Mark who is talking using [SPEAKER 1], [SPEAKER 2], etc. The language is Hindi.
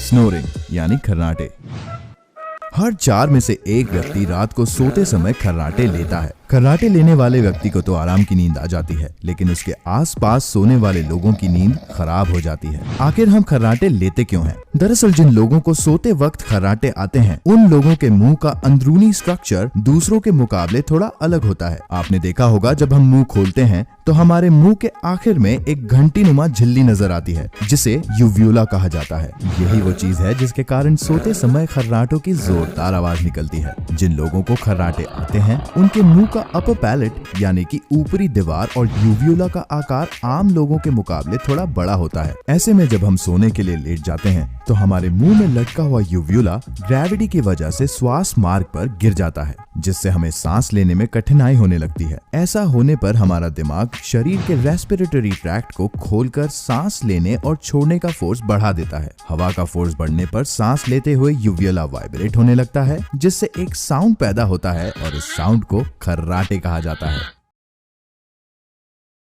[SPEAKER 1] स्नोरिंग यानी खर्राटे। हर 4 में से 1 व्यक्ति रात को सोते समय खर्राटे लेता है। खर्राटे लेने वाले व्यक्ति को तो आराम की नींद आ जाती है, लेकिन उसके आसपास सोने वाले लोगों की नींद खराब हो जाती है। आखिर हम खर्राटे लेते क्यों हैं? दरअसल जिन लोगों को सोते वक्त खर्राटे आते हैं, उन लोगों के मुंह का अंदरूनी स्ट्रक्चर दूसरों के मुकाबले थोड़ा अलग होता है। आपने देखा होगा जब हम मुंह खोलते हैं तो हमारे मुंह के आखिर में एक घंटी नुमा झिल्ली नजर आती है, जिसे यूव्यूला कहा जाता है। यही वो चीज है जिसके कारण सोते समय खर्राटों की जोरदार आवाज निकलती है। जिन लोगों को खर्राटे आते हैं, उनके मुंह का अपर पैलेट यानी कि ऊपरी दीवार और यूव्यूला का आकार आम लोगों के मुकाबले थोड़ा बड़ा होता है। ऐसे में जब हम सोने के लिए लेट जाते हैं तो हमारे मुंह में लटका हुआ यूव्यूला ग्रेविटी की वजह से श्वास मार्ग पर गिर जाता है, जिससे हमें सांस लेने में कठिनाई होने लगती है। ऐसा होने पर हमारा दिमाग शरीर के रेस्पिरेटरी ट्रैक्ट को खोलकर सांस लेने और छोड़ने का फोर्स बढ़ा देता है। हवा का फोर्स बढ़ने पर सांस लेते हुए यूव्यूला वाइब्रेट होने लगता है, जिससे एक साउंड पैदा होता है और इस साउंड को खर्राटे कहा जाता है।